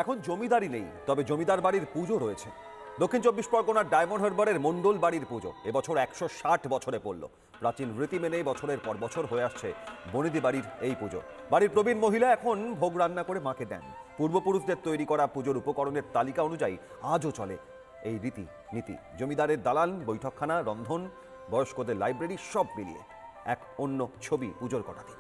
এখন জমিদারি নেই, তবে জমিদার বাড়ির পুজো রয়েছে। দক্ষিণ চব্বিশ পরগনার ডায়মন্ড হারবারের মন্ডল বাড়ির পুজো এবছর 160 বছরে পড়ল। প্রাচীন রীতি মেনে বছরের পর বছর হয়ে আসছে বনেদি বাড়ির এই পুজো। বাড়ির প্রবীণ মহিলা এখন ভোগ রান্না করে মাকে দেন। পূর্বপুরুষদের তৈরি করা পুজোর উপকরণের তালিকা অনুযায়ী আজও চলে এই রীতি নীতি। জমিদারের দালান, বৈঠকখানা, রন্ধন, বয়স্কদের লাইব্রেরি সব মিলিয়ে এক অন্য ছবি পুজোর কটা দিন।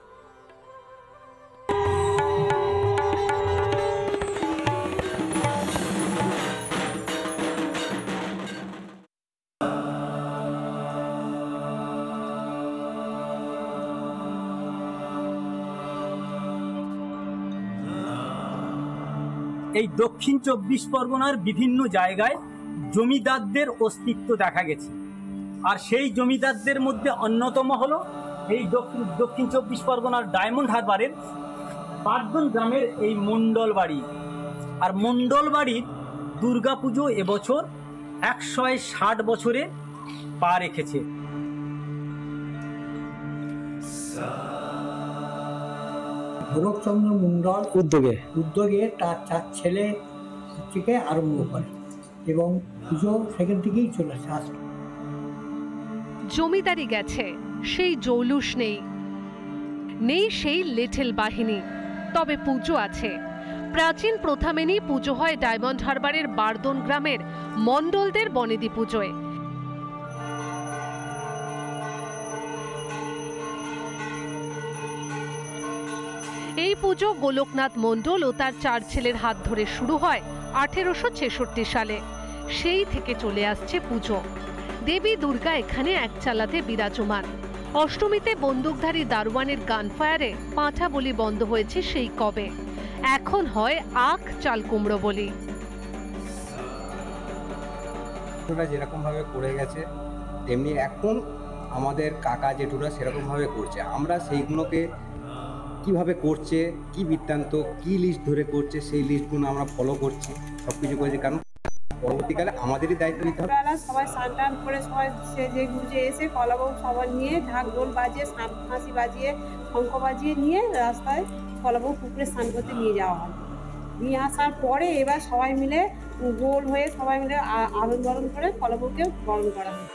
এই দক্ষিণ চব্বিশ পরগনার বিভিন্ন জায়গায় জমিদারদের অস্তিত্ব দেখা গেছে, আর সেই জমিদারদের মধ্যে অন্যতম হলো এই দক্ষিণ চব্বিশ পরগনার ডায়মন্ড হারবারের বারদন গ্রামের এই মন্ডল বাড়ি। আর মন্ডল বাড়ির দুর্গাপুজো এবছর 160 বছরে পা রেখেছে। গোলকচন্দ্র মণ্ডল উদ্যোগে তার 4 ছেলে থেকে আরম্ভ করে এবং পুজো সেখান থেকেই চলে আসে। জমিদারি গেছে, সেই জৌলুস নেই, নেই সেই লিটল বাহিনী, তবে পুজো আছে। প্রাচীন প্রথা মেনেই পুজো হয় ডায়মন্ড হারবারের বারদন গ্রামের মণ্ডলদের বনেদি পুজোয়। এই পুজো গোলকনাথ মণ্ডল ও তার 4 ছেলের হাত ধরে শুরু হয় 1866 সালে। সেই থেকে চলে আসছে পুজো। দেবী দুর্গা এখানে এক চালাতে বিরাজমান। অষ্টমীতে বন্দুকধারী দারোয়ানের গানফায়ারে পাঁঠা বলি বন্ধ হয়েছে সেই কবে। এখন হয় আখ চাল কুমড়ো বলি। যেরকম ভাবে করে গেছে তেমনি এখন আমাদের কাকা জেঠুরা সেরকম ভাবে করছে। আমরা সেইগুলোকে কিভাবে করছে, কি বৃত্তান্ত, কি লিস্ট ধরে করছে, সেই লিস্টগুলো আমরা ফলো করছি, সব কিছু করেছি। কারণ পরবর্তীকালে আমাদেরই দায়িত্ব নিতে হবে। সবাই স্নান টান করে সবাই সেজে গুজে এসে কলাবউ সবাই নিয়ে ঢাক ঢোল বাজিয়ে হাঁসি বাজিয়ে শঙ্খ বাজিয়ে নিয়ে রাস্তায় কলাবউ পুকুরে স্নান করতে নিয়ে যাওয়া হয়। নিয়ে আসার পরে এবার সবাই মিলে গোল হয়ে সবাই মিলে আনন্দ বরণ করে কলাবউকে বরণ করা হয়।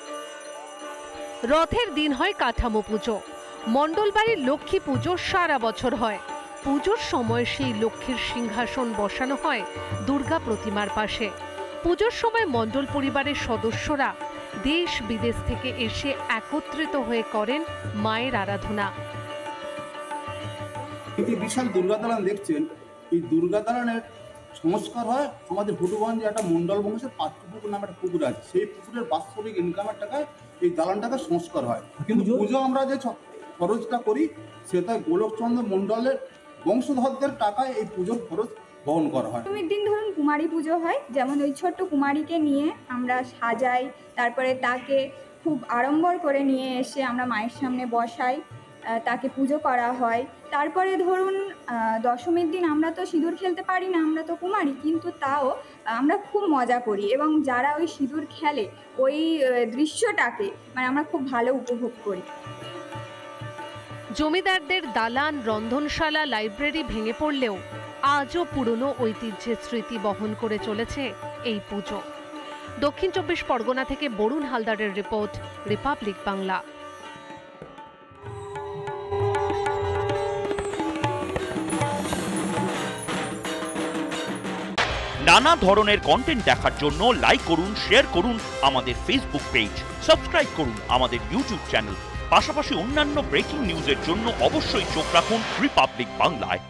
রথের দিন হয় কাঠামো পুজো। মণ্ডল বাড়ির লক্ষ্মী পুজো সারা বছর হয়। পুজোর সময় সেই লক্ষ্মীর সিংহাসন বসানো হয় দুর্গা প্রতিমার পাশে। পুজোর সময় মণ্ডল পরিবারের সদস্যরা দেশ বিদেশ থেকে এসে একত্রিত হয়ে করেন মায়ের আরাধনা। এই যে বিশাল দুর্গা দালান দেখছেন, এই দুর্গা দালানের সংস্কার হয় আমাদের ভুটুগঞ্জে একটা মণ্ডল বংশের পাত্রপুকুর নামে একটা পুকুর আছে। সেই পুকুরের বাৎসরিক ইনকামের টাকায় এই দালানটাকে সংস্কার হয়। কিন্তু পুজো আমরা যে খরচটা করি সেটা গোলকচন্দ্র মণ্ডলের বংশধরদের টাকায় এই পুজোর খরচ বহন করা হয়। অষ্টমীর দিন ধরুন কুমারী পুজো হয়, যেমন ওই ছোট্ট কুমারীকে নিয়ে আমরা সাজাই, তারপরে তাকে খুব আড়ম্বর করে নিয়ে এসে আমরা মায়ের সামনে বসাই, তাকে পুজো করা হয়। তারপরে ধরুন দশমীর দিন আমরা তো সিঁদুর খেলতে পারি না, আমরা তো কুমারী, কিন্তু তাও আমরা খুব মজা করি এবং যারা ওই সিঁদুর খেলে ওই দৃশ্যটাকে আমরা খুব ভালো উপভোগ করি। জমিদারদের দালান, রন্ধনশালা, লাইব্রেরি ভেঙে পড়লেও আজও পুরনো ঐতিহ্যের স্মৃতি বহন করে চলেছে এই পুজো। দক্ষিণ চব্বিশ পরগনা থেকে বরুণ হালদারের রিপোর্ট, রিপাবলিক বাংলা। নানা ধরনের কন্টেন্ট দেখার জন্য লাইক করুন, শেয়ার করুন আমাদের ফেসবুক পেজ, সাবস্ক্রাইব করুন আমাদের ইউটিউব চ্যানেল। পাশাপাশি অন্যান্য ব্রেকিং নিউজের জন্য অবশ্যই চোখ রাখুন রিপাবলিক বাংলায়।